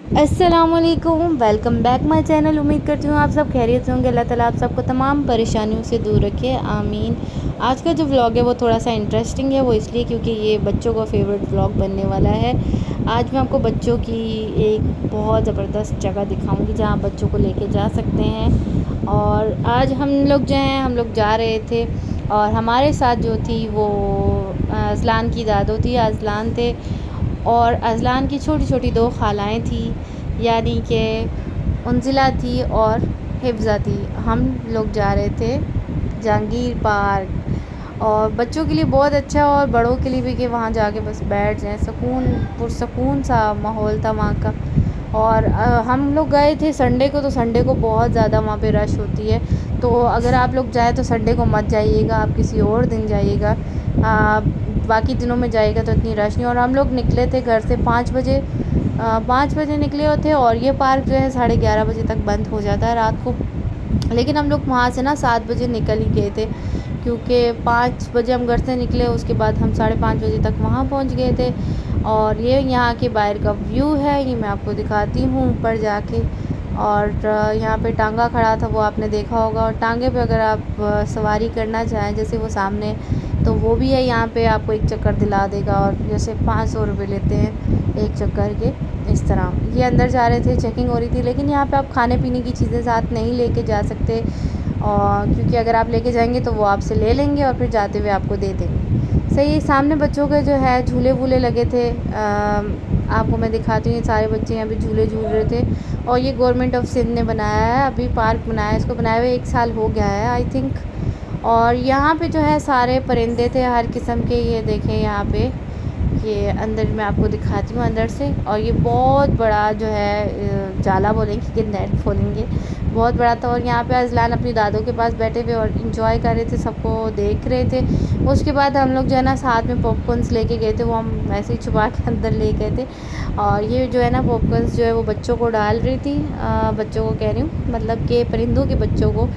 अस्सलामुअलैकुम, welcome back my channel. उम्मीद करती हूँ आप सब खैरियत से होंगे। अल्लाह ताला आप सबको तमाम परेशानियों से दूर रखे, आमीन। आज का जो व्लॉग है वो थोड़ा सा इंटरेस्टिंग है, वो इसलिए क्योंकि ये बच्चों का फेवरेट व्लॉग बनने वाला है। आज मैं आपको बच्चों की एक बहुत ज़बरदस्त जगह दिखाऊंगी जहाँ बच्चों को लेके जा सकते हैं। और आज हम लोग जा रहे थे और हमारे साथ जो थी वो अज़लान की दादो थी, अज़लान थे और अज़लान की छोटी छोटी दो खालाएँ थी, यानी कि उंजिला थी और हिफ्ज़ा थी। हम लोग जा रहे थे जहांगीर पार्क, और बच्चों के लिए बहुत अच्छा और बड़ों के लिए भी कि वहाँ जाके बस बैठ जाएं। पुरसकून सा माहौल था वहाँ का। और हम लोग गए थे संडे को, तो संडे को बहुत ज़्यादा वहाँ पे रश होती है। तो अगर आप लोग जाएँ तो संडे को मत जाइएगा, आप किसी और दिन जाइएगा। बाकी दिनों में जाइएगा तो इतनी रश नहीं। और हम लोग निकले थे घर से 5 बजे, 5 बजे निकले हुए थे। और ये पार्क जो है 11:30 बजे तक बंद हो जाता है रात को। लेकिन हम लोग वहाँ से ना 7 बजे निकल ही गए थे, क्योंकि 5 बजे हम घर से निकले, उसके बाद हम 5:30 बजे तक वहाँ पहुँच गए थे। और ये यहाँ के बाहर का व्यू है, ये मैं आपको दिखाती हूँ ऊपर जाके। और यहाँ पे टांगा खड़ा था, वो आपने देखा होगा। और टांगे पे अगर आप सवारी करना चाहें, जैसे वो सामने, तो वो भी है यहाँ पे, आपको एक चक्कर दिला देगा। और जैसे 500 रुपये लेते हैं एक चक्कर के, इस तरह। ये अंदर जा रहे थे, चेकिंग हो रही थी। लेकिन यहाँ पे आप खाने पीने की चीज़ें साथ नहीं लेके जा सकते, और क्योंकि अगर आप लेके जाएंगे तो वो आपसे ले लेंगे और फिर जाते हुए आपको दे देंगे। सही। सामने बच्चों के जो है झूले वूले लगे थे, आपको मैं दिखाती हूँ। ये सारे बच्चे यहाँ पे झूले झूल रहे थे। और ये गवर्नमेंट ऑफ सिंध ने बनाया है, अभी पार्क बनाया है, इसको बनाए हुए 1 साल हो गया है आई थिंक। और यहाँ पे जो है सारे परिंदे थे हर किस्म के, ये देखें यहाँ पे। ये अंदर मैं आपको दिखाती हूँ अंदर से। और ये बहुत बड़ा जो है जाला बोलेंगे कि नेट बोलेंगे, बहुत बड़ा था। और यहाँ पे अज़लान अपनी दादों के पास बैठे हुए और इंजॉय कर रहे थे, सबको देख रहे थे। उसके बाद हम लोग जो है ना साथ में पॉपकॉर्न्स लेके गए थे, वो हम ऐसे ही छुपा के अंदर ले गए थे। और ये जो है ना पॉपकॉर्न्स जो है वो बच्चों को डाल रही थी, बच्चों को कह रही हूँ, मतलब कि परिंदों के बच्चों को।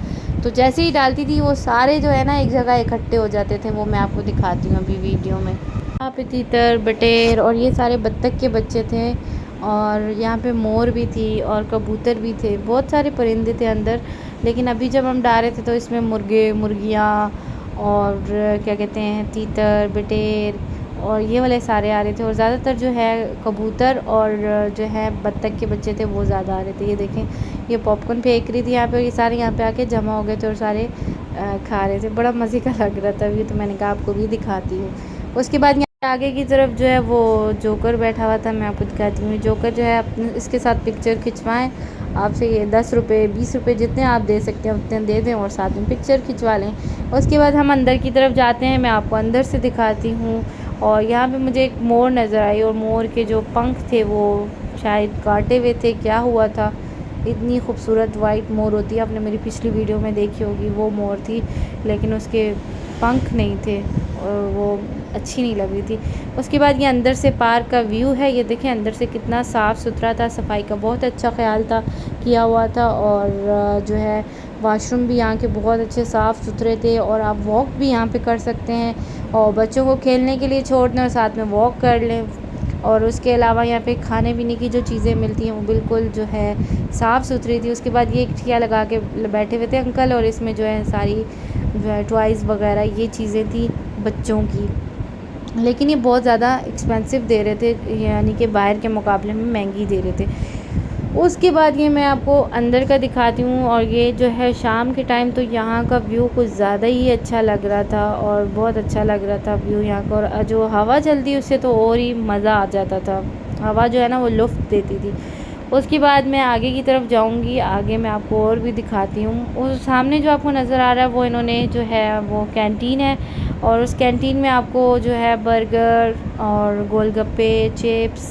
तो जैसे ही डालती थी वो सारे जो है ना एक जगह इकट्ठे हो जाते थे, वो मैं आपको दिखाती हूँ अभी वीडियो में। यहाँ पे तीतर, बटेर और ये सारे बत्तख के बच्चे थे। और यहाँ पे मोर भी थी और कबूतर भी थे, बहुत सारे परिंदे थे अंदर। लेकिन अभी जब हम डाल रहे थे तो इसमें मुर्गे, मुर्गियाँ और क्या कहते हैं, तीतर, बटेर और ये वाले सारे आ रहे थे। और ज़्यादातर जो है कबूतर और जो है बत्तख के बच्चे थे वो ज़्यादा आ रहे थे। ये देखें, ये पॉपकॉर्न फेंक रही थी यहाँ पे, और ये सारे यहाँ पे आके जमा हो गए थे और सारे खा रहे थे। बड़ा मज़े का लग रहा था। अभी तो मैंने कहा आपको भी दिखाती हूँ। उसके बाद यहाँ आगे की तरफ जो है वो जोकर बैठा हुआ था, मैं आपको दिखाती हूँ। जोकर जो है अपने इसके साथ पिक्चर खिंचवाएं, आपसे ये 10 रुपये 20 रुपये जितने आप दे सकते हैं उतने दे दें और साथ में पिक्चर खिंचवा लें। उसके बाद हम अंदर की तरफ जाते हैं, मैं आपको अंदर से दिखाती हूँ। और यहाँ पे मुझे एक मोर नज़र आई, और मोर के जो पंख थे वो शायद काटे हुए थे, क्या हुआ था। इतनी खूबसूरत वाइट मोर होती है, आपने मेरी पिछली वीडियो में देखी होगी, वो मोर थी। लेकिन उसके पंख नहीं थे और वो अच्छी नहीं लग रही थी। उसके बाद ये अंदर से पार्क का व्यू है, ये देखें अंदर से कितना साफ़ सुथरा था, सफाई का बहुत अच्छा ख्याल था, किया हुआ था। और जो है वाशरूम भी यहाँ के बहुत अच्छे साफ़ सुथरे थे। और आप वॉक भी यहाँ पे कर सकते हैं, और बच्चों को खेलने के लिए छोड़ दें और साथ में वॉक कर लें। और उसके अलावा यहाँ पे खाने पीने की जो चीज़ें मिलती हैं वो बिल्कुल जो है साफ़ सुथरी थी। उसके बाद ये एक ठिया लगा के बैठे हुए थे अंकल, और इसमें जो है सारी जो है टॉयज़ वगैरह ये चीज़ें थी बच्चों की। लेकिन ये बहुत ज़्यादा एक्सपेंसिव दे रहे थे, यानी कि बाहर के मुकाबले में महंगी दे रहे थे। उसके बाद ये मैं आपको अंदर का दिखाती हूँ। और ये जो है शाम के टाइम तो यहाँ का व्यू कुछ ज़्यादा ही अच्छा लग रहा था, और बहुत अच्छा लग रहा था व्यू यहाँ का। और जो हवा चलती उससे तो और ही मज़ा आ जाता था, हवा जो है ना वो लुत्फ़ देती थी। उसके बाद मैं आगे की तरफ जाऊंगी, आगे मैं आपको और भी दिखाती हूँ। उस सामने जो आपको नज़र आ रहा है वो इन्होंने जो है वो कैंटीन है, और उस कैंटीन में आपको जो है बर्गर और गोलगप्पे, चिप्स,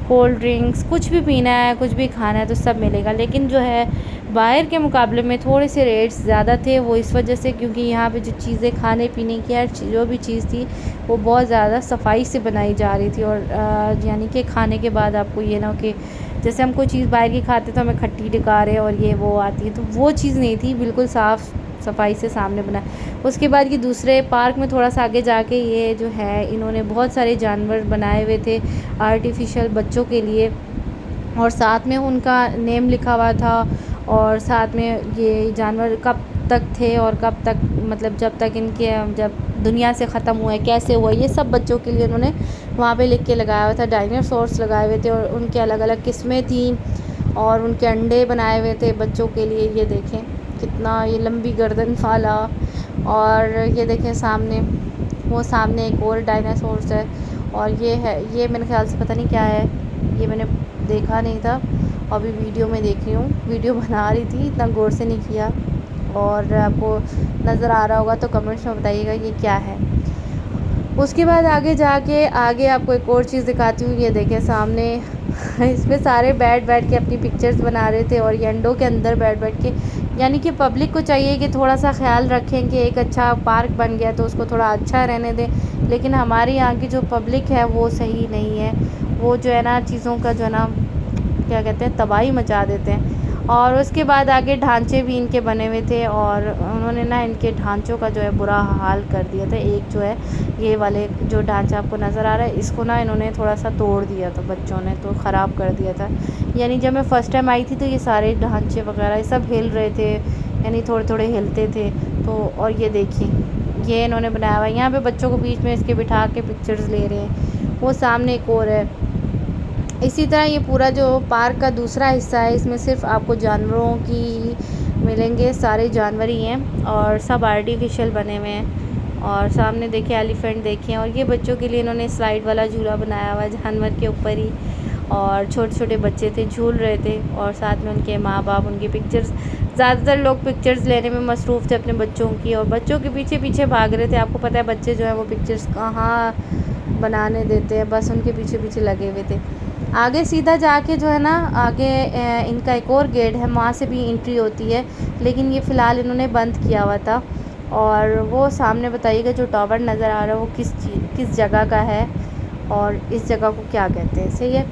कोल्ड ड्रिंक्स, कुछ भी पीना है, कुछ भी खाना है तो सब मिलेगा। लेकिन जो है बाहर के मुकाबले में थोड़े से रेट्स ज़्यादा थे, वो इस वजह से क्योंकि यहाँ पे जो चीज़ें खाने पीने की हर जो भी चीज़ थी वो बहुत ज़्यादा सफाई से बनाई जा रही थी। और यानी कि खाने के बाद आपको ये ना हो कि जैसे हम कोई चीज़ बाहर की खाते तो हमें खट्टी डकार है और ये वो आती है, तो वो चीज़ नहीं थी, बिल्कुल साफ़ सफाई से सामने बना। उसके बाद ये दूसरे पार्क में थोड़ा सा आगे जाके ये जो है इन्होंने बहुत सारे जानवर बनाए हुए थे आर्टिफिशियल बच्चों के लिए। और साथ में उनका नेम लिखा हुआ था, और साथ में ये जानवर कब तक थे और कब तक, मतलब जब तक इनके, जब दुनिया से ख़त्म हुआ है कैसे हुआ, ये सब बच्चों के लिए उन्होंने वहाँ पे लिख के लगाया हुआ था। डायनासोर्स लगाए हुए थे और उनके अलग अलग किस्में थी, और उनके अंडे बनाए हुए थे बच्चों के लिए। ये देखें कितना ये लंबी गर्दन वाला। और ये देखें सामने, वो सामने एक और डायनासोर्स है, और ये है, ये मेरे ख्याल से पता नहीं क्या है, ये मैंने देखा नहीं था, अभी वीडियो में देख रही हूँ, वीडियो बना रही थी, इतना गौर से नहीं किया। और आपको नज़र आ रहा होगा तो कमेंट्स में बताइएगा ये क्या है। उसके बाद आगे जाके आगे आपको एक और चीज़ दिखाती हूँ। ये देखें सामने इसमें सारे बैठ के अपनी पिक्चर्स बना रहे थे, और ये अंडों के अंदर बैठ के, यानी कि पब्लिक को चाहिए कि थोड़ा सा ख्याल रखें कि एक अच्छा पार्क बन गया तो उसको थोड़ा अच्छा रहने दें, लेकिन हमारे यहाँ की जो पब्लिक है वो सही नहीं है। वो जो है ना चीज़ों का जो है ना, क्या कहते हैं, तबाही मचा देते हैं। और उसके बाद आगे ढांचे भी इनके बने हुए थे, और उन्होंने ना इनके ढांचों का जो है बुरा हाल कर दिया था। एक जो है ये वाले जो ढांचा आपको नज़र आ रहा है, इसको ना इन्होंने थोड़ा सा तोड़ दिया था, बच्चों ने तो ख़राब कर दिया था। यानी जब मैं फ़र्स्ट टाइम आई थी तो ये सारे ढांचे वगैरह ये सब हिल रहे थे, यानी थोड़े थोड़े हिलते थे। तो और ये देखिए ये इन्होंने बनाया हुआ है, यहाँ पे बच्चों को बीच में इसके बिठा के पिक्चर्स ले रहे हैं। वो सामने एक और है। इसी तरह ये पूरा जो पार्क का दूसरा हिस्सा है, इसमें सिर्फ आपको जानवरों की ही मिलेंगे, सारे जानवर ही हैं, और सब आर्टिफिशियल बने हुए हैं। और सामने देखिए एलिफेंट देखें, और ये बच्चों के लिए इन्होंने स्लाइड वाला झूला बनाया हुआ है जानवर के ऊपर ही, और छोटे छोटे बच्चे थे झूल रहे थे, और साथ में उनके माँ बाप, उनकी पिक्चर्स, ज़्यादातर लोग पिक्चर्स लेने में मसरूफ़ थे अपने बच्चों की, और बच्चों के पीछे पीछे भाग रहे थे। आपको पता है बच्चे जो हैं वो पिक्चर्स कहाँ बनाने देते हैं, बस उनके पीछे पीछे लगे हुए थे। आगे सीधा जाके जो है ना, आगे इनका एक और गेट है, वहाँ से भी एंट्री होती है, लेकिन ये फ़िलहाल इन्होंने बंद किया हुआ था। और वो सामने बताइएगा जो टावर नज़र आ रहा है वो किस जगह का है, और इस जगह को क्या कहते हैं, सही है।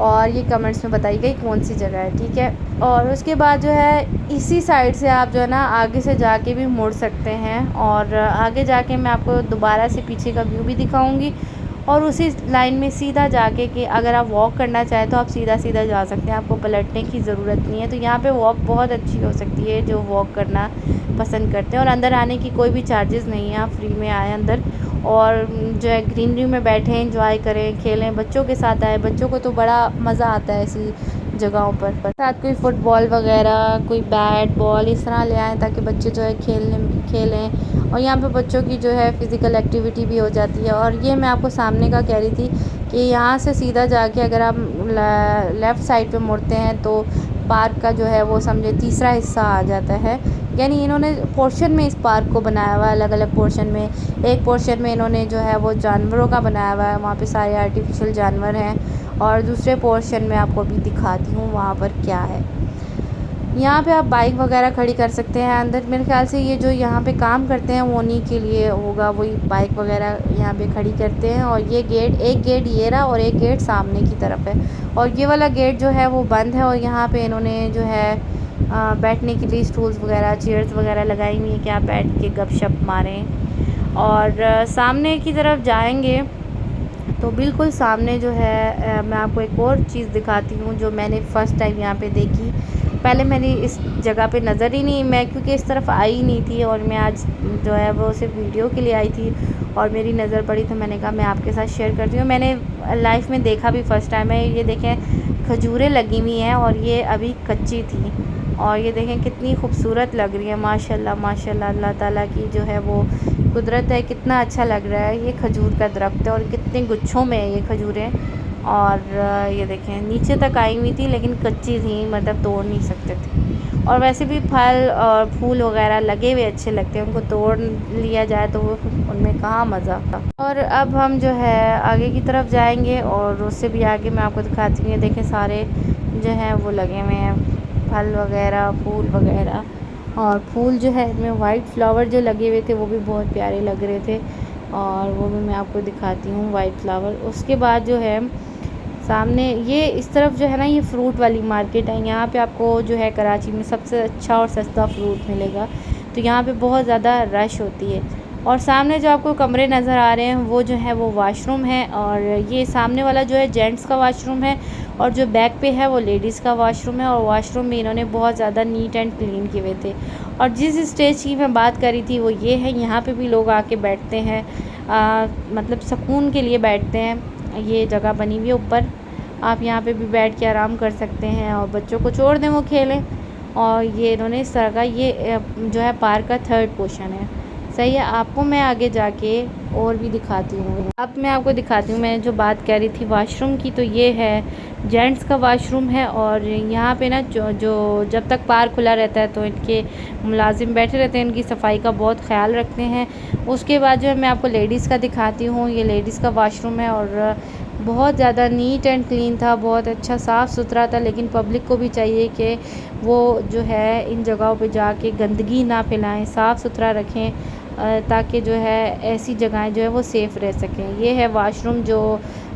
और ये कमेंट्स में बताइएगा कौन सी जगह है, ठीक है। और उसके बाद जो है इसी साइड से आप जो है ना आगे से जाके भी मुड़ सकते हैं, और आगे जाके मैं आपको दोबारा से पीछे का व्यू भी दिखाऊंगी, और उसी लाइन में सीधा जाके कि अगर आप वॉक करना चाहें तो आप सीधा सीधा जा सकते हैं, आपको पलटने की ज़रूरत नहीं है। तो यहाँ पे वॉक बहुत अच्छी हो सकती है जो वॉक करना पसंद करते हैं, और अंदर आने की कोई भी चार्जेस नहीं है, आप फ्री में आए अंदर, और जो है ग्रीनरी में बैठें, एंजॉय करें, खेलें, बच्चों के साथ आए, बच्चों को तो बड़ा मज़ा आता है ऐसी जगहों पर। साथ कोई फुटबॉल वगैरह, कोई बैट बॉल इस तरह ले आएँ ताकि बच्चे जो है खेलें, और यहाँ पे बच्चों की जो है फ़िज़िकल एक्टिविटी भी हो जाती है। और ये मैं आपको सामने का कह रही थी कि यहाँ से सीधा जाके अगर आप लेफ़्ट साइड पे मुड़ते हैं तो पार्क का जो है वो समझे तीसरा हिस्सा आ जाता है। यानी इन्होंने पोर्शन में इस पार्क को बनाया हुआ है, अलग अलग पोर्शन में। एक पोर्शन में इन्होंने जो है वो जानवरों का बनाया हुआ है, वहाँ पे सारे आर्टिफिशियल जानवर हैं, और दूसरे पोर्शन में आपको अभी दिखाती हूँ वहाँ पर क्या है। यहाँ पे आप बाइक वगैरह खड़ी कर सकते हैं अंदर। मेरे ख्याल से ये जो यहाँ पे काम करते हैं वो उन्हीं के लिए होगा, वही बाइक वगैरह यहाँ पे खड़ी करते हैं। और ये गेट, एक गेट ये रहा और एक गेट सामने की तरफ है, और ये वाला गेट जो है वो बंद है। और यहाँ पे इन्होंने जो है बैठने के लिए स्टूल्स वगैरह, चेयर्स वगैरह लगाई हुई हैं कि आप बैठ के गपशप मारें। और सामने की तरफ जाएंगे तो बिल्कुल सामने जो है मैं आपको एक और चीज़ दिखाती हूँ जो मैंने फ़र्स्ट टाइम यहाँ पे देखी। पहले मेरी इस जगह पे नज़र ही नहीं, मैं क्योंकि इस तरफ आई ही नहीं थी, और मैं आज जो है वो सिर्फ वीडियो के लिए आई थी, और मेरी नज़र पड़ी तो मैंने कहा मैं आपके साथ शेयर करती हूँ। मैंने लाइफ में देखा भी फ़र्स्ट टाइम है। ये देखें खजूरें लगी हुई हैं, और ये अभी कच्ची थी, और ये देखें कितनी खूबसूरत लग रही है, माशाल्लाह माशाल्लाह। अल्लाह ताला की जो है वो कुदरत है, कितना अच्छा लग रहा है। ये खजूर का दरख्त है, और कितने गुच्छों में है ये खजूरें। और ये देखें नीचे तक आई हुई थी लेकिन कच्ची थी, मतलब तोड़ नहीं सकते थे। और वैसे भी फल और फूल वगैरह लगे हुए अच्छे लगते हैं, उनको तोड़ लिया जाए तो वो उनमें कहाँ मज़ा। और अब हम जो है आगे की तरफ जाएंगे, और उससे भी आगे मैं आपको दिखाती हूँ। ये देखें सारे जो हैं वो लगे हुए हैं, फल वगैरह, फूल वगैरह। और फूल जो है इनमें वाइट फ्लावर जो लगे हुए थे वो भी बहुत प्यारे लग रहे थे, और वो भी मैं आपको दिखाती हूँ वाइट फ्लावर। उसके बाद जो है सामने ये इस तरफ जो है ना, ये फ्रूट वाली मार्केट है। यहाँ पे आपको जो है कराची में सबसे अच्छा और सस्ता फ्रूट मिलेगा, तो यहाँ पे बहुत ज़्यादा रश होती है। और सामने जो आपको कमरे नज़र आ रहे हैं वो जो है वो वाशरूम है, और ये सामने वाला जो है जेंट्स का वाशरूम है, और जो बैक पे है वो लेडीज़ का वॉशरूम है, और वॉशरूम भी इन्होंने बहुत ज़्यादा नीट एंड क्लीन किए हुए थे। और जिस स्टेज की मैं बात कर रही थी वो ये है, यहाँ पे भी लोग आके बैठते हैं, मतलब सुकून के लिए बैठते हैं। ये जगह बनी हुई है ऊपर, आप यहाँ पे भी बैठ के आराम कर सकते हैं और बच्चों को छोड़ दें वो खेलें। और ये इन्होंने इस तरह का, ये जो है पार्क का 3rd पोर्शन है। सही है, आपको मैं आगे जाके और भी दिखाती हूँ। अब मैं आपको दिखाती हूँ, मैंने जो बात कह रही थी वॉशरूम की, तो ये है जेंट्स का वॉशरूम है। और यहाँ पे ना जो जब तक पार्क खुला रहता है तो इनके मुलाजिम बैठे रहते हैं, इनकी सफाई का बहुत ख्याल रखते हैं। उसके बाद जो है मैं आपको लेडीज़ का दिखाती हूँ। ये लेडीज़ का वॉशरूम है और बहुत ज़्यादा नीट एंड क्लीन था, बहुत अच्छा साफ़ सुथरा था। लेकिन पब्लिक को भी चाहिए कि वो जो है इन जगहों पे जाके गंदगी ना फैलाएं, साफ़ सुथरा रखें, ताकि जो है ऐसी जगहें जो है वो सेफ़ रह सकें। ये है वॉशरूम जो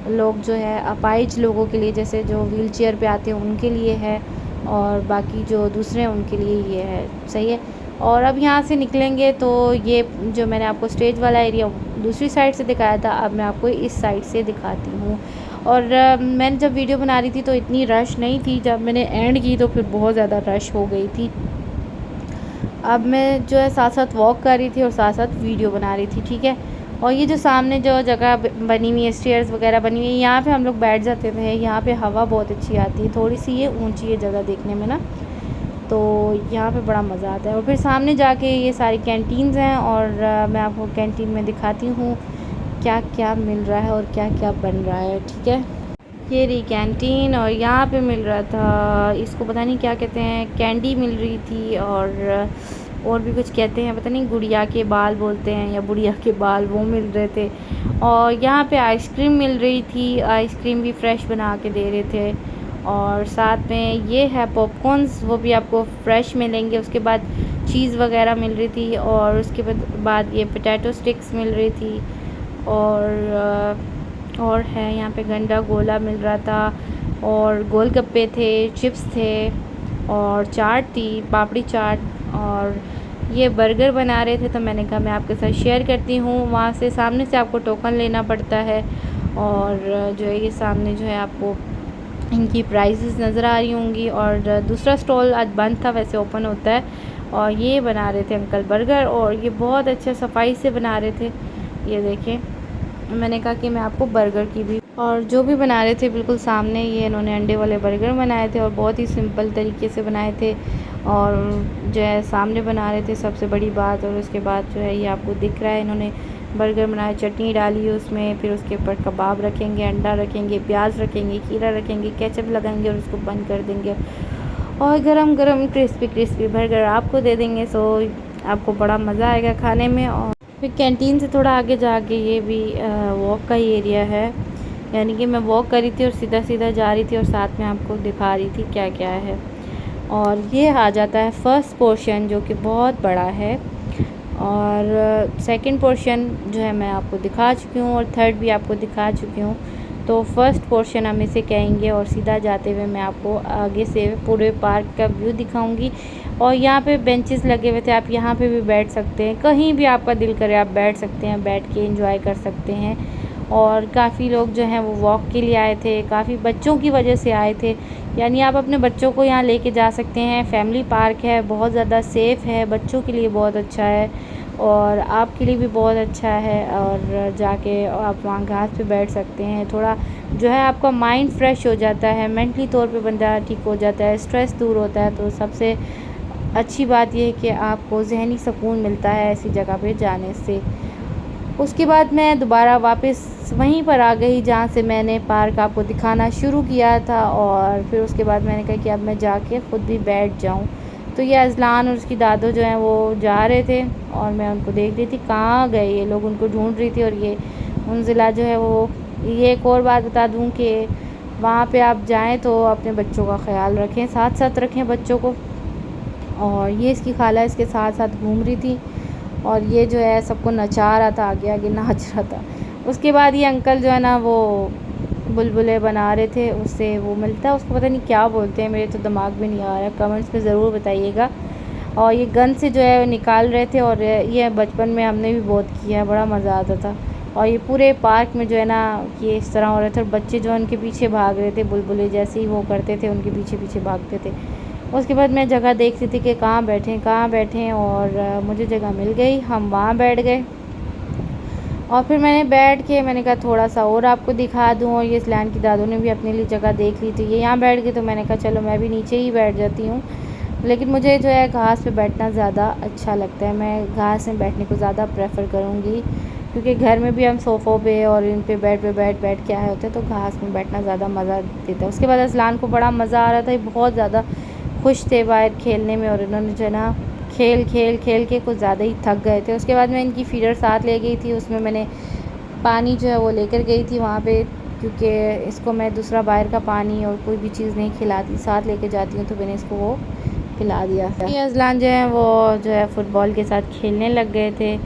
लोग जो है अपाहिज लोगों के लिए, जैसे जो व्हील चेयर पर आते हैं उनके लिए है, और बाकी जो दूसरे हैं उनके लिए ये है। सही है। और अब यहाँ से निकलेंगे तो ये जो मैंने आपको स्टेज वाला एरिया दूसरी साइड से दिखाया था, अब मैं आपको इस साइड से दिखाती हूँ। और मैंने जब वीडियो बना रही थी तो इतनी रश नहीं थी, जब मैंने एंड की तो फिर बहुत ज़्यादा रश हो गई थी। अब मैं जो है साथ साथ वॉक कर रही थी और साथ साथ वीडियो बना रही थी, ठीक है। और ये जो सामने जो जगह बनी हुई है, स्टेयर्स वगैरह बनी हुई है, यहाँ पे हम लोग बैठ जाते थे। यहाँ पे हवा बहुत अच्छी आती है, थोड़ी सी ये ऊंची है जगह देखने में ना, तो यहाँ पे बड़ा मज़ा आता है। और फिर सामने जाके ये सारी कैंटीन्स हैं, और मैं आपको कैंटीन में दिखाती हूँ क्या क्या मिल रहा है और क्या क्या बन रहा है, ठीक है। ये रही कैंटीन, और यहाँ पे मिल रहा था, इसको पता नहीं क्या कहते हैं, कैंडी मिल रही थी, और भी कुछ कहते हैं, पता नहीं, गुड़िया के बाल बोलते हैं या बुढ़िया के बाल, वो मिल रहे थे। और यहाँ पे आइसक्रीम मिल रही थी, आइसक्रीम भी फ्रेश बना के दे रहे थे। और साथ में ये है पॉपकॉर्न्स, वो भी आपको फ्रेश मिलेंगे। उसके बाद चीज़ वगैरह मिल रही थी, और उसके बाद ये पोटैटो स्टिक्स मिल रही थी। और है यहाँ पे गंडा गोला मिल रहा था, और गोलगप्पे थे, चिप्स थे, और चाट थी, पापड़ी चाट। और ये बर्गर बना रहे थे, तो मैंने कहा मैं आपके साथ शेयर करती हूँ। वहाँ से सामने से आपको टोकन लेना पड़ता है, और जो है ये सामने जो है आपको इनकी प्राइसेस नज़र आ रही होंगी। और दूसरा स्टॉल आज बंद था, वैसे ओपन होता है। और ये बना रहे थे अंकल बर्गर, और ये बहुत अच्छे सफाई से बना रहे थे। ये देखें, मैंने कहा कि मैं आपको बर्गर की भी, और जो भी बना रहे थे बिल्कुल सामने, ये इन्होंने अंडे वाले बर्गर बनाए थे, और बहुत ही सिंपल तरीके से बनाए थे, और जो है सामने बना रहे थे, सबसे बड़ी बात। और उसके बाद जो है ये आपको दिख रहा है, इन्होंने बर्गर बनाया, चटनी डाली है उसमें, फिर उसके ऊपर कबाब रखेंगे, अंडा रखेंगे, प्याज रखेंगे, खीरा रखेंगे, केचप लगाएंगे और उसको बंद कर देंगे, और गरम गरम क्रिस्पी बर्गर आपको दे देंगे। सो आपको बड़ा मज़ा आएगा खाने में। और फिर कैंटीन से थोड़ा आगे जाके ये भी वॉक का ही एरिया है, यानी कि मैं वॉक कर रही थी और सीधा सीधा जा रही थी, और साथ में आपको दिखा रही थी क्या क्या है। और ये आ जाता है फर्स्ट पोर्शन, जो कि बहुत बड़ा है, और सेकंड पोर्शन जो है मैं आपको दिखा चुकी हूँ, और थर्ड भी आपको दिखा चुकी हूँ। तो फर्स्ट पोर्शन हम इसे कहेंगे, और सीधा जाते हुए मैं आपको आगे से पूरे पार्क का व्यू दिखाऊंगी। और यहाँ पे बेंचेस लगे हुए थे, आप यहाँ पे भी बैठ सकते हैं, कहीं भी आपका दिल करे आप बैठ सकते हैं, बैठ के एंजॉय कर सकते हैं। और काफ़ी लोग जो हैं वो वॉक के लिए आए थे, काफ़ी बच्चों की वजह से आए थे, यानी आप अपने बच्चों को यहाँ लेके जा सकते हैं। फैमिली पार्क है, बहुत ज़्यादा सेफ़ है, बच्चों के लिए बहुत अच्छा है, और आपके लिए भी बहुत अच्छा है। और जाके आप वहाँ घास पे बैठ सकते हैं, थोड़ा जो है आपका माइंड फ्रेश हो जाता है, मेंटली तौर पे बंदा ठीक हो जाता है, स्ट्रेस दूर होता है। तो सबसे अच्छी बात यह है कि आपको ज़हनी सुकून मिलता है ऐसी जगह पे जाने से। उसके बाद मैं दोबारा वापस वहीं पर आ गई जहाँ से मैंने पार्क आपको दिखाना शुरू किया था, और फिर उसके बाद मैंने कहा कि अब मैं जाके ख़ुद भी बैठ जाऊँ। तो ये अज़लान और उसकी दादो जो हैं वो जा रहे थे, और मैं उनको देख रही थी कहाँ गए ये लोग, उनको ढूंढ रही थी। और ये मुंजिला जो है वो, ये एक और बात बता दूं कि वहाँ पे आप जाएं तो अपने बच्चों का ख़याल रखें, साथ साथ रखें बच्चों को। और ये इसकी खाला इसके साथ साथ घूम रही थी, और ये जो है सबको नचा रहा था, आगे आगे नाच रहा था। उसके बाद ये अंकल जो है ना वो बुलबुले बना रहे थे, उससे वो मिलता है, उसको पता नहीं क्या बोलते हैं, मेरे तो दिमाग में नहीं आ रहा, कमेंट्स में ज़रूर बताइएगा। और ये गन से जो है निकाल रहे थे, और ये बचपन में हमने भी बहुत किया है, बड़ा मज़ा आता था। और ये पूरे पार्क में जो है ना ये इस तरह हो रहे थे और बच्चे जो उनके पीछे भाग रहे थे, बुलबुले जैसे ही वो करते थे उनके पीछे पीछे भागते थे। उसके बाद मैं जगह देख रही थी कि कहाँ बैठें और मुझे जगह मिल गई, हम वहाँ बैठ गए। और फिर मैंने बैठ के मैंने कहा थोड़ा सा और आपको दिखा दूँ, और ये इस्लान की दादू ने भी अपने लिए जगह देख ली थी, ये यहाँ बैठ गई तो मैंने कहा चलो मैं भी नीचे ही बैठ जाती हूँ। लेकिन मुझे जो है घास पे बैठना ज़्यादा अच्छा लगता है, मैं घास में बैठने को ज़्यादा प्रेफर करूँगी, क्योंकि घर में भी हम सोफ़ों पे और इन पे बेड पे बैठ के आए होते हैं, तो घास में बैठना ज़्यादा मज़ा देता है। उसके बाद इस्लान को बड़ा मज़ा आ रहा था, ये बहुत ज़्यादा खुश थे बाहर खेलने में, और इन्होंने जो है ना खेल के कुछ ज़्यादा ही थक गए थे। उसके बाद मैं इनकी फीडर साथ ले गई थी, उसमें मैंने पानी जो है वो लेकर गई थी वहाँ पे, क्योंकि इसको मैं दूसरा बाहर का पानी और कोई भी चीज़ नहीं खिलाती, साथ लेके जाती हूँ, तो मैंने इसको वो खिला दिया था। ये अज़लान जो है वो जो है फ़ुटबॉल के साथ खेलने लग गए थे,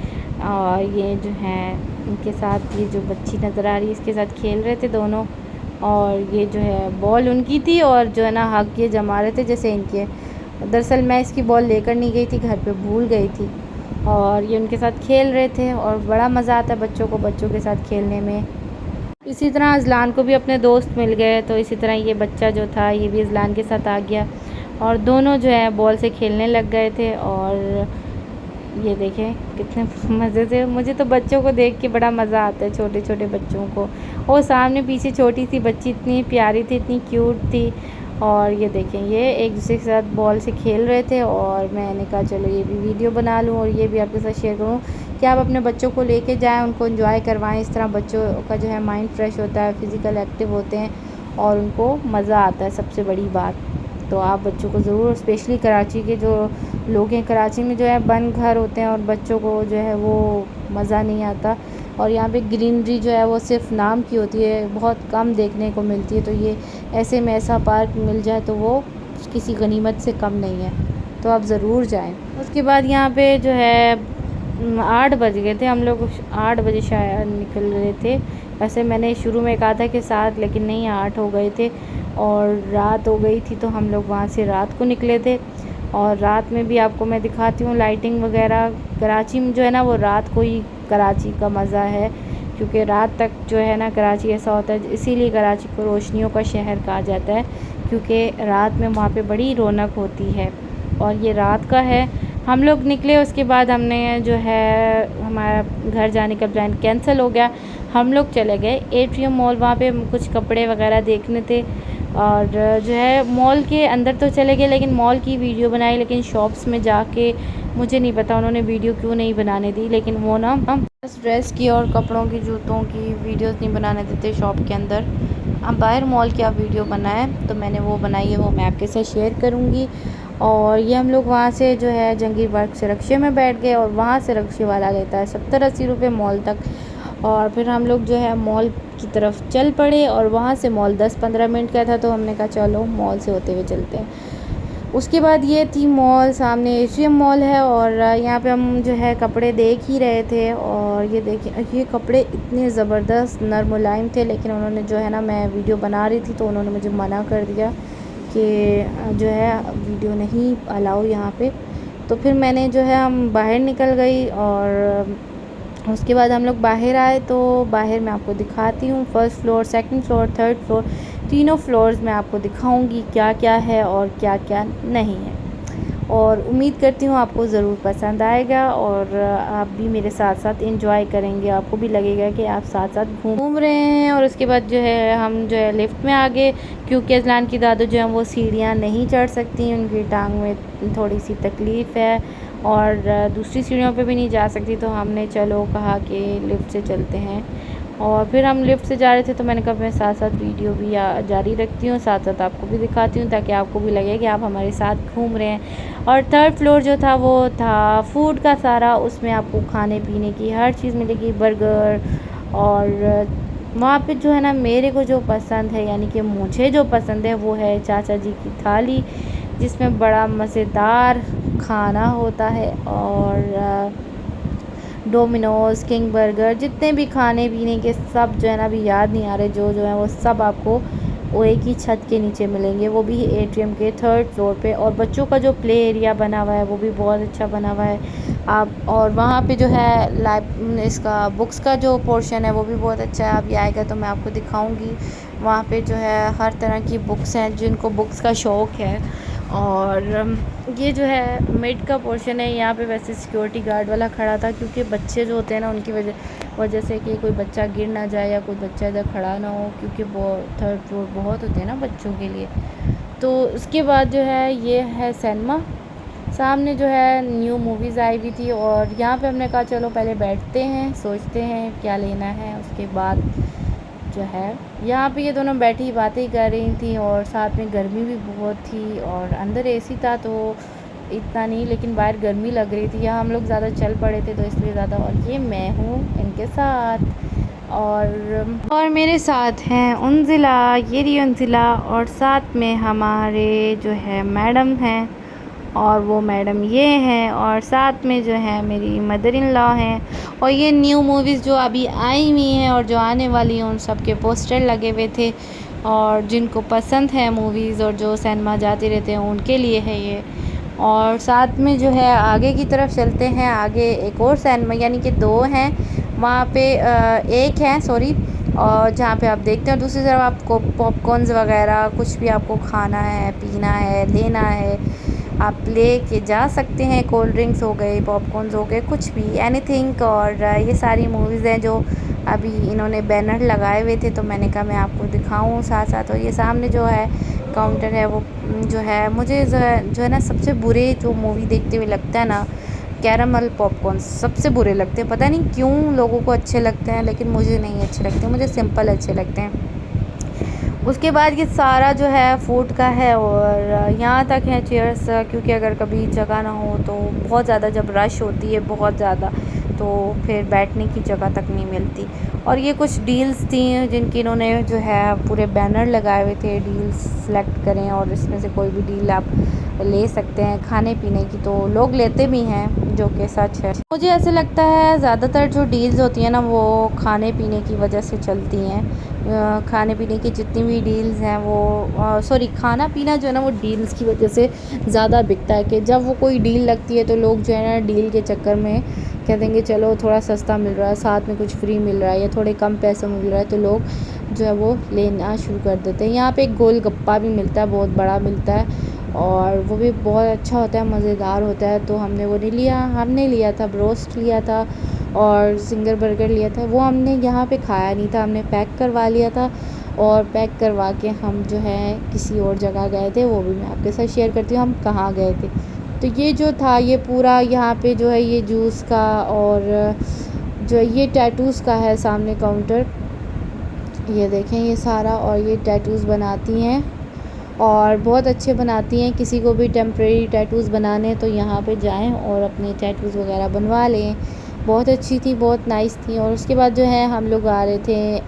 और ये जो है इनके साथ ये जो बच्ची नज़र आ रही है इसके साथ खेल रहे थे दोनों, और ये जो है बॉल उनकी थी और जो है ना हक ये जमा रहे थे जैसे इनके। दरअसल मैं इसकी बॉल लेकर नहीं गई थी, घर पे भूल गई थी, और ये उनके साथ खेल रहे थे, और बड़ा मज़ा आता है बच्चों को बच्चों के साथ खेलने में। इसी तरह अज़लान को भी अपने दोस्त मिल गए, तो इसी तरह ये बच्चा जो था ये भी अज़लान के साथ आ गया, और दोनों जो है बॉल से खेलने लग गए थे। और ये देखें कितने मज़े से, मुझे तो बच्चों को देख के बड़ा मज़ा आता है, छोटे छोटे बच्चों को। और सामने पीछे छोटी सी बच्ची इतनी प्यारी थी, इतनी क्यूट थी। और ये देखें ये एक दूसरे के साथ बॉल से खेल रहे थे, और मैंने कहा चलो ये भी वीडियो बना लूँ और ये भी आपके साथ शेयर करूँ कि आप अपने बच्चों को लेके जाएं, उनको एंजॉय करवाएं। इस तरह बच्चों का जो है माइंड फ्रेश होता है, फिज़िकल एक्टिव होते हैं और उनको मज़ा आता है, सबसे बड़ी बात। तो आप बच्चों को ज़रूर, स्पेशली कराची के जो लोग हैं, कराची में जो है बंद घर होते हैं और बच्चों को जो है वो मज़ा नहीं आता, और यहाँ पे ग्रीनरी जो है वो सिर्फ नाम की होती है, बहुत कम देखने को मिलती है। तो ये ऐसे में ऐसा पार्क मिल जाए तो वो किसी गनीमत से कम नहीं है, तो आप ज़रूर जाएं। उसके बाद यहाँ पे जो है 8 बज गए थे, हम लोग 8 बजे शायद निकल रहे थे। वैसे मैंने शुरू में कहा था कि 7, लेकिन नहीं 8 हो गए थे और रात हो गई थी, तो हम लोग वहाँ से रात को निकले थे। और रात में भी आपको मैं दिखाती हूँ लाइटिंग वगैरह। कराची में जो है ना वो रात को ही कराची का मज़ा है, क्योंकि रात तक जो है ना कराची ऐसा होता है, इसीलिए कराची को रोशनियों का शहर कहा जाता है, क्योंकि रात में वहाँ पे बड़ी रौनक होती है। और ये रात का है। हम लोग निकले, उसके बाद हमने जो है हमारा घर जाने का प्लान कैंसिल हो गया। हम लोग चले गए एट्रियम मॉल, वहाँ पे कुछ कपड़े वगैरह देखने थे, और जो है मॉल के अंदर तो चले गए, लेकिन मॉल की वीडियो बनाई, लेकिन शॉप्स में जाके मुझे नहीं पता उन्होंने वीडियो क्यों नहीं बनाने दी, लेकिन वो ना बस ड्रेस की और कपड़ों की, जूतों की वीडियोस नहीं बनाने देते शॉप के अंदर। आप बाहर मॉल की आप वीडियो बनाएं, तो मैंने वो बनाई है, वो मैं आपके साथ शेयर करूँगी। और ये हम लोग वहाँ से जो है जंगीर पार्क से रिक्शे में बैठ गए, और वहाँ से रिक्शे वाला लेता है 70-80 रुपये मॉल तक। और फिर हम लोग जो है मॉल की तरफ चल पड़े, और वहाँ से मॉल 10-15 मिनट का था, तो हमने कहा चलो मॉल से होते हुए चलते हैं। उसके बाद ये थी मॉल, सामने एशियन मॉल है, और यहाँ पे हम जो है कपड़े देख ही रहे थे। और ये देखिए ये कपड़े इतने ज़बरदस्त नरम मुलायम थे, लेकिन उन्होंने जो है ना, मैं वीडियो बना रही थी तो उन्होंने मुझे मना कर दिया कि जो है वीडियो नहीं अलाउ यहाँ पे। तो फिर मैंने जो है हम बाहर निकल गई, और उसके बाद हम लोग बाहर आए, तो बाहर मैं आपको दिखाती हूँ। First floor, second floor, third floor, तीनों फ्लोर्स में आपको दिखाऊंगी क्या क्या है और क्या क्या नहीं है। और उम्मीद करती हूँ आपको ज़रूर पसंद आएगा, और आप भी मेरे साथ साथ एंजॉय करेंगे, आपको भी लगेगा कि आप साथ साथ घूम रहे हैं। और उसके बाद जो है हम जो है लिफ्ट में आ गए, क्योंकि अज़लान की दादू जो है वो सीढ़ियाँ नहीं चढ़ सकती, उनकी टांग में थोड़ी सी तकलीफ़ है, और दूसरी सीढ़ियों पे भी नहीं जा सकती, तो हमने चलो कहा कि लिफ्ट से चलते हैं। और फिर हम लिफ्ट से जा रहे थे, तो मैंने कहा मैं साथ साथ वीडियो भी जारी रखती हूँ, साथ साथ आपको भी दिखाती हूँ, ताकि आपको भी लगे कि आप हमारे साथ घूम रहे हैं। और थर्ड फ्लोर जो था वो था फूड का सारा, उसमें आपको खाने पीने की हर चीज़ मिलेगी, बर्गर। और वहाँ पे जो है ना मेरे को जो पसंद है, यानी कि मुझे जो पसंद है, वो है चाचा जी की थाली, जिसमें बड़ा मज़ेदार खाना होता है। और डोमिनोज़, किंग बर्गर, जितने भी खाने पीने के सब जो है ना, अभी याद नहीं आ रहे, जो है वो सब आपको वो एक ही छत के नीचे मिलेंगे, वो भी एट्रियम के थर्ड फ्लोर पे। और बच्चों का जो प्ले एरिया बना हुआ है वो भी बहुत अच्छा बना हुआ है, आप। और वहाँ पे जो है लाइब इसका बुक्स का जो पोर्शन है वो भी बहुत अच्छा है। आप ये आएगा तो मैं आपको दिखाऊंगी। वहाँ पे जो है हर तरह की बुक्स हैं जिनको बुक्स का शौक़ है। और ये जो है मिड का पोर्शन है। यहाँ पे वैसे सिक्योरिटी गार्ड वाला खड़ा था क्योंकि बच्चे जो होते हैं ना उनकी वजह से कि कोई बच्चा गिर ना जाए या कोई बच्चा इधर खड़ा ना हो, क्योंकि थर्ड फ्लोर बहुत होते हैं ना बच्चों के लिए। तो उसके बाद जो है ये है सिनेमा। सामने जो है न्यू मूवीज़ आई हुई थी और यहाँ पे हमने कहा चलो पहले बैठते हैं, सोचते हैं क्या लेना है। उसके बाद जो है यहाँ पे ये दोनों बैठी बातें कर रही थी और साथ में गर्मी भी बहुत थी और अंदर एसी था तो इतना नहीं, लेकिन बाहर गर्मी लग रही थी। यहाँ हम लोग ज़्यादा चल पड़े थे तो इसलिए ज़्यादा। और ये मैं हूँ इनके साथ और मेरे साथ हैं उन्जिला, ये रही उन्जिला, और साथ में हमारे जो है मैडम हैं और वो मैडम ये हैं, और साथ में जो है मेरी मदर इन लॉ हैं। और ये न्यू मूवीज़ जो अभी आई हुई हैं और जो आने वाली हैं उन सब के पोस्टर लगे हुए थे। और जिनको पसंद है मूवीज़ और जो सिनेमा जाते रहते हैं उनके लिए है ये। और साथ में जो है आगे की तरफ चलते हैं। आगे एक और सिनेमा, यानी कि दो हैं वहाँ पे, एक है सॉरी, और जहाँ पे आप देखते हैं। दूसरी तरफ आपको पॉपकॉर्न्स वगैरह कुछ भी आपको खाना है, पीना है, लेना है, आप ले के जा सकते हैं। कोल्ड ड्रिंक्स हो गए, पॉपकॉर्न्स हो गए, कुछ भी एनीथिंग। और ये सारी मूवीज़ हैं जो अभी इन्होंने बैनर लगाए हुए थे तो मैंने कहा मैं आपको दिखाऊं साथ साथ। और ये सामने जो है काउंटर है वो जो है, मुझे जो है ना सबसे बुरे जो मूवी देखते हुए लगता है ना, कैरामल पॉपकॉर्न सबसे बुरे लगते हैं। पता नहीं क्यों लोगों को अच्छे लगते हैं लेकिन मुझे नहीं अच्छे लगते, मुझे सिंपल अच्छे लगते हैं। उसके बाद ये सारा जो है फूड का है और यहाँ तक है चेयर्स, क्योंकि अगर कभी जगह ना हो तो बहुत ज़्यादा जब रश होती है बहुत ज़्यादा तो फिर बैठने की जगह तक नहीं मिलती। और ये कुछ डील्स थी जिनकी इन्होंने जो है पूरे बैनर लगाए हुए थे, डील्स सेलेक्ट करें और इसमें से कोई भी डील आप ले सकते हैं खाने पीने की। तो लोग लेते भी हैं जो कि सच है। मुझे ऐसे लगता है ज़्यादातर जो डील्स होती हैं ना वो खाने पीने की वजह से चलती हैं। खाने पीने की जितनी भी डील्स हैं वो सॉरी खाना पीना जो है ना वो डील्स की वजह से ज़्यादा बिकता है। कि जब वो कोई डील लगती है तो लोग जो है ना डील के चक्कर में कह देंगे चलो थोड़ा सस्ता मिल रहा है, साथ में कुछ फ्री मिल रहा है या थोड़े कम पैसों में मिल रहा है, तो लोग जो है वो लेना शुरू कर देते हैं। यहाँ पे एक गोलगप्पा भी मिलता है, बहुत बड़ा मिलता है और वो भी बहुत अच्छा होता है, मज़ेदार होता है। तो हमने वो नहीं लिया, हमने लिया था ब्रोस्ट लिया था और सिंगर बर्गर लिया था। वो हमने यहाँ पे खाया नहीं था, हमने पैक करवा लिया था और पैक करवा के हम जो है किसी और जगह गए थे, वो भी मैं आपके साथ शेयर करती हूँ हम कहाँ गए थे। तो ये जो था ये पूरा यहाँ पे जो है ये जूस का और जो ये टैटूज़ का है सामने काउंटर, ये देखें ये सारा। और ये टैटूज़ बनाती हैं और बहुत अच्छे बनाती हैं। किसी को भी टेम्प्रेरी टैटूज़ बनाने तो यहाँ पे जाएं और अपने टैटूज़ वगैरह बनवा लें। बहुत अच्छी थी, बहुत नाइस थी। और उसके बाद जो है हम लोग आ रहे थे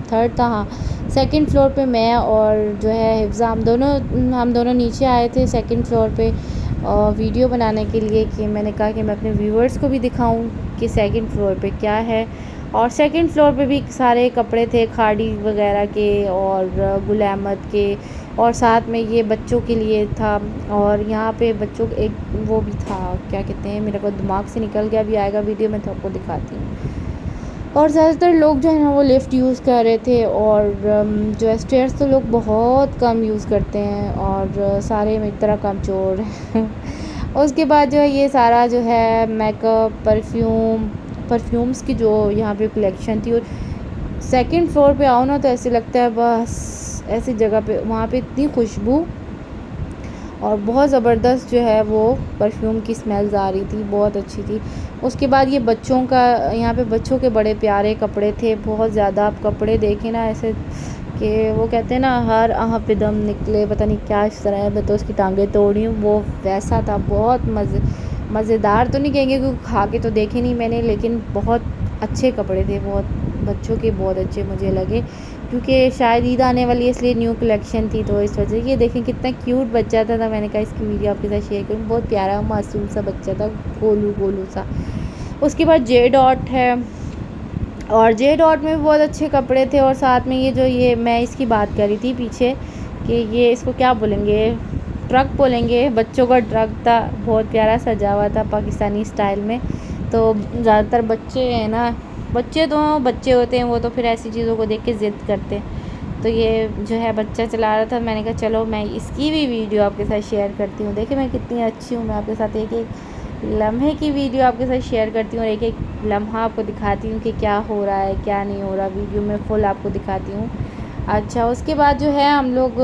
थर्ड था, हाँ सेकंड फ्लोर पे मैं और जो है हिफ्ज़ा, हम दोनों नीचे आए थे सेकंड फ्लोर पे वीडियो बनाने के लिए। कि मैंने कहा कि मैं अपने व्यूअर्स को भी दिखाऊं कि सेकंड फ्लोर पे क्या है। और सेकंड फ्लोर पे भी सारे कपड़े थे खाड़ी वगैरह के और गुल अहमद के, और साथ में ये बच्चों के लिए था। और यहाँ पे बच्चों एक वो भी था, क्या कहते हैं, मेरे को दिमाग से निकल गया, अभी आएगा वीडियो में तो आपको दिखाती हूँ। और ज़्यादातर लोग जो है ना वो लिफ्ट यूज़ कर रहे थे और जो है स्टेयर्स तो लोग बहुत कम यूज़ करते हैं और सारे मेरी तरह कमज़ोर हैं। उसके बाद जो है ये सारा जो है मेकअप परफ्यूम्स की जो यहाँ पे कलेक्शन थी। और सेकंड फ्लोर पे आओ ना तो ऐसे लगता है बस ऐसी जगह पे, वहाँ पे इतनी खुशबू और बहुत ज़बरदस्त जो है वो परफ्यूम की स्मेल्स आ रही थी, बहुत अच्छी थी। उसके बाद ये बच्चों का, यहाँ पे बच्चों के बड़े प्यारे कपड़े थे, बहुत ज़्यादा। आप कपड़े देखें ना ऐसे कि वो कहते हैं ना हर आह पे दम निकले, पता नहीं क्या इस तरह है, मैं तो उसकी टांगें तोड़ी हूँ, वो वैसा था। बहुत मज़ेदार तो नहीं कहेंगे क्योंकि खा के तो देखे नहीं मैंने, लेकिन बहुत अच्छे कपड़े थे, बहुत बच्चों के बहुत अच्छे मुझे लगे क्योंकि शायद ईद आने वाली है इसलिए न्यू कलेक्शन थी तो इस वजह। ये देखें कितना क्यूट बच्चा था मैंने कहा इसकी वीडियो आपके साथ शेयर करूँ। बहुत प्यारा मासूम सा बच्चा था, गोलू सा। उसके बाद जे डॉट है और जे डॉट में भी बहुत अच्छे कपड़े थे। और साथ में ये जो ये मैं इसकी बात कर रही थी पीछे कि ये इसको क्या बोलेंगे, ट्रक बोलेंगे, बच्चों का ट्रक था, बहुत प्यारा सजा हुआ था पाकिस्तानी स्टाइल में। तो ज़्यादातर बच्चे हैं ना, बच्चे तो बच्चे होते हैं, वो तो फिर ऐसी चीज़ों को देख के ज़िद करते हैं। तो ये जो है बच्चा चला रहा था, मैंने कहा चलो मैं इसकी भी वीडियो आपके साथ शेयर करती हूँ। देखिए मैं कितनी अच्छी हूँ, मैं आपके साथ एक एक लम्हे की वीडियो आपके साथ शेयर करती हूँ और एक एक लम्हा आपको दिखाती हूँ कि क्या हो रहा है क्या नहीं हो रहा, वीडियो में फुल आपको दिखाती हूँ। अच्छा, उसके बाद जो है हम लोग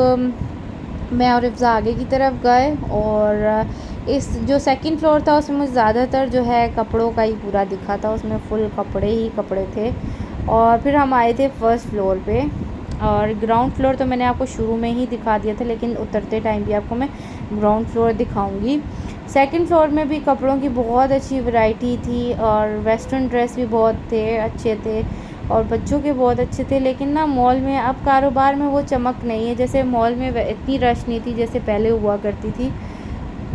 मैं और इफ्ज़ा आगे की तरफ गए और इस जो सेकंड फ्लोर था उसमें मुझे ज़्यादातर जो है कपड़ों का ही पूरा दिखा था, उसमें फुल कपड़े ही कपड़े थे। और फिर हम आए थे फर्स्ट फ्लोर पे, और ग्राउंड फ्लोर तो मैंने आपको शुरू में ही दिखा दिया था, लेकिन उतरते टाइम भी आपको मैं ग्राउंड फ्लोर दिखाऊंगी। सेकंड फ्लोर में भी कपड़ों की बहुत अच्छी वैरायटी थी और वेस्टर्न ड्रेस भी बहुत थे, अच्छे थे और बच्चों के बहुत अच्छे थे। लेकिन ना मॉल में अब कारोबार में वो चमक नहीं है, जैसे मॉल में इतनी रश नहीं थी जैसे पहले हुआ करती थी।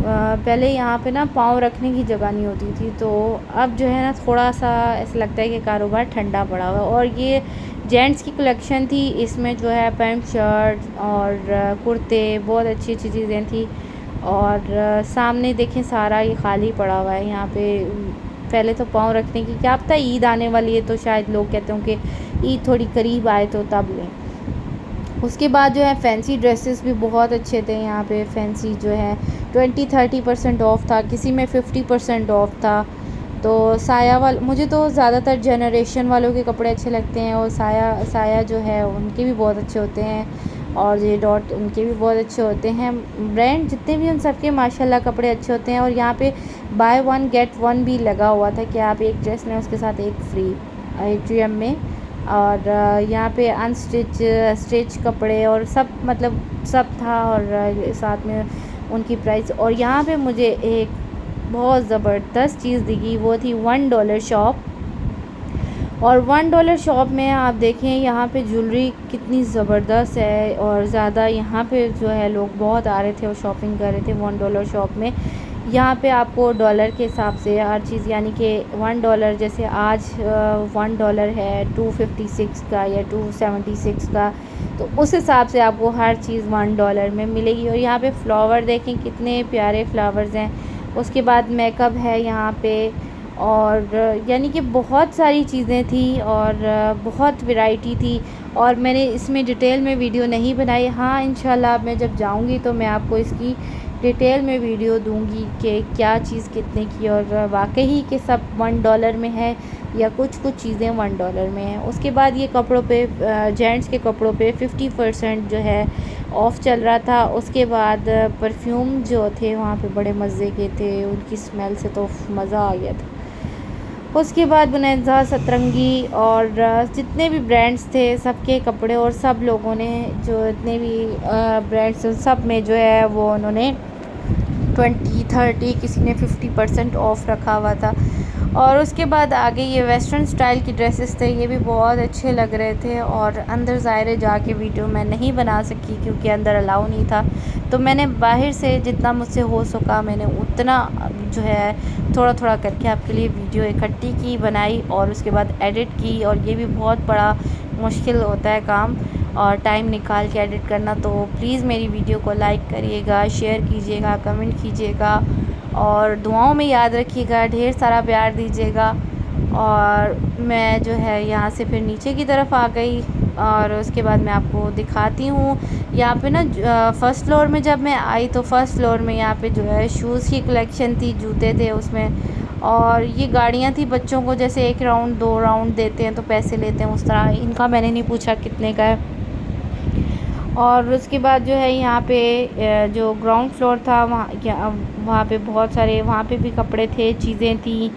पहले यहाँ पे ना पाँव रखने की जगह नहीं होती थी, तो अब जो है ना थोड़ा सा ऐसा लगता है कि कारोबार ठंडा पड़ा हुआ। और ये जेंट्स की कलेक्शन थी, इसमें जो है पैंट शर्ट और कुर्ते, बहुत अच्छी अच्छी चीज़ें थी। और सामने देखें सारा ये खाली पड़ा हुआ है यहाँ पे। पहले तो पाँव रखने की, क्या पता ईद आने वाली है तो शायद लोग कहते हों कि ईद थोड़ी करीब आए तो तब लें। उसके बाद जो है फैंसी ड्रेसेस भी बहुत अच्छे थे यहाँ पे। फैंसी जो है 20-30% ऑफ था, किसी में 50% ऑफ था। तो साया वाल मुझे तो ज़्यादातर जनरेशन वालों के कपड़े अच्छे लगते हैं, और साया साया जो है उनके भी बहुत अच्छे होते हैं, और ये डॉट उनके भी बहुत अच्छे होते हैं। ब्रांड जितने भी उन सब के माशाल्लाह कपड़े अच्छे होते हैं। और यहाँ पे बाय वन गेट वन भी लगा हुआ था कि आप एक ड्रेस लें उसके साथ एक फ्री एट्रियम में। और यहाँ पे स्टिच कपड़े और सब मतलब सब था, और साथ में उनकी प्राइस। और यहाँ पे मुझे एक बहुत ज़बरदस्त चीज़ दिखी, वो थी $1 शॉप। और $1 शॉप में आप देखें यहाँ पे ज्वेलरी कितनी ज़बरदस्त है, और ज़्यादा यहाँ पे जो है लोग बहुत आ रहे थे और शॉपिंग कर रहे थे $1 शॉप में। यहाँ पे आपको डॉलर के हिसाब से हर चीज़, यानी कि $1 जैसे आज $1 है 256 का या 276 का, तो उस हिसाब से आपको हर चीज़ $1 में मिलेगी। और यहाँ पे फ्लावर देखें कितने प्यारे फ्लावर्स हैं। उसके बाद मेकअप है यहाँ पे, और यानी कि बहुत सारी चीज़ें थी और बहुत वैरायटी थी। और मैंने इसमें डिटेल में वीडियो नहीं बनाई। हाँ, इंशाल्लाह मैं जब जाऊँगी तो मैं आपको इसकी डिटेल में वीडियो दूंगी कि क्या चीज़ कितने की, और वाकई ही कि सब $1 में है या कुछ कुछ चीज़ें $1 में हैं। उसके बाद ये कपड़ों पे जेंट्स के कपड़ों पे 50% जो है ऑफ़ चल रहा था। उसके बाद परफ्यूम जो थे वहाँ पे बड़े मज़े के थे, उनकी स्मेल से तो मज़ा आ गया था। उसके बाद बुनैज़ा, सतरंगी और जितने भी ब्रांड्स थे सबके कपड़े, और सब लोगों ने जो इतने भी ब्रांड्स सब में जो है वो उन्होंने 20-30 किसी ने 50% ऑफ़ रखा हुआ था। और उसके बाद आगे ये वेस्टर्न स्टाइल की ड्रेसेस थे, ये भी बहुत अच्छे लग रहे थे। और अंदर ज़ाहिर जाके वीडियो मैं नहीं बना सकी क्योंकि अंदर अलाउ नहीं था, तो मैंने बाहर से जितना मुझसे हो सका मैंने उतना जो है थोड़ा थोड़ा करके आपके लिए वीडियो इकट्ठी की, बनाई और उसके बाद एडिट की। और ये भी बहुत बड़ा मुश्किल होता है काम, और टाइम निकाल के एडिट करना। तो प्लीज़ मेरी वीडियो को लाइक करिएगा, शेयर कीजिएगा, कमेंट कीजिएगा, और दुआओं में याद रखिएगा, ढेर सारा प्यार दीजिएगा। और मैं जो है यहाँ से फिर नीचे की तरफ आ गई, और उसके बाद मैं आपको दिखाती हूँ यहाँ पे ना फ़र्स्ट फ्लोर में जब मैं आई तो फ़र्स्ट फ्लोर में यहाँ पे जो है शूज़ की कलेक्शन थी, जूते थे उसमें। और ये गाड़ियाँ थी बच्चों को, जैसे 1 राउंड 2 राउंड देते हैं तो पैसे लेते हैं, उस तरह। इनका मैंने नहीं पूछा कितने का है। और उसके बाद जो है यहाँ पे जो ग्राउंड फ्लोर था वहाँ पे बहुत सारे, वहाँ पे भी कपड़े थे, चीज़ें थी।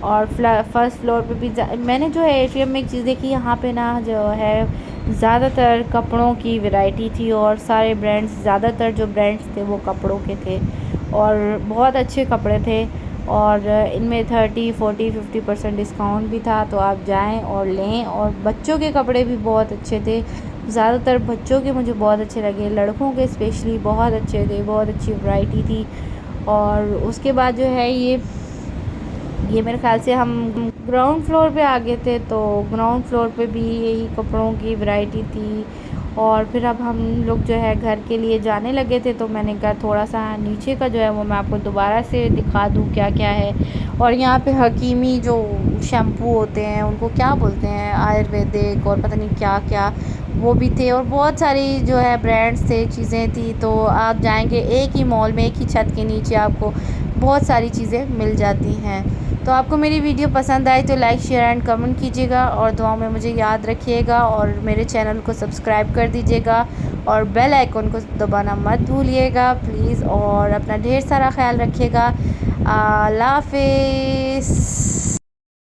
और फर्स्ट फ्लोर पे भी मैंने जो है एटीएम में एक चीज़ देखी, यहाँ पे ना जो है ज़्यादातर कपड़ों की वैरायटी थी, और सारे ब्रांड्स, ज़्यादातर जो ब्रांड्स थे वो कपड़ों के थे और बहुत अच्छे कपड़े थे। और इनमें 30-40-50% डिस्काउंट भी था, तो आप जाएं और लें। और बच्चों के कपड़े भी बहुत अच्छे थे, ज़्यादातर बच्चों के मुझे बहुत अच्छे लगे, लड़कों के स्पेशली बहुत अच्छे थे, बहुत अच्छी वैरायटी थी। और उसके बाद जो है ये मेरे ख़्याल से हम ग्राउंड फ्लोर पे आ गए थे, तो ग्राउंड फ्लोर पे भी यही कपड़ों की वैरायटी थी। और फिर अब हम लोग जो है घर के लिए जाने लगे थे, तो मैंने कहा थोड़ा सा नीचे का जो है वो मैं आपको दोबारा से दिखा दूँ क्या क्या है। और यहाँ पे हकीमी जो शैम्पू होते हैं उनको क्या बोलते हैं, आयुर्वेदिक और पता नहीं क्या क्या, वो भी थे। और बहुत सारी जो है ब्रांड्स थे, चीज़ें थी। तो आप जाएंगे एक ही मॉल में, एक ही छत के नीचे आपको बहुत सारी चीज़ें मिल जाती हैं। तो आपको मेरी वीडियो पसंद आई तो लाइक शेयर एंड कमेंट कीजिएगा, और दुआओं में मुझे याद रखिएगा, और मेरे चैनल को सब्सक्राइब कर दीजिएगा, और बेल आइकन को दबाना मत भूलिएगा प्लीज़। और अपना ढेर सारा ख्याल रखिएगा। अल्लाह हाफ़िज़।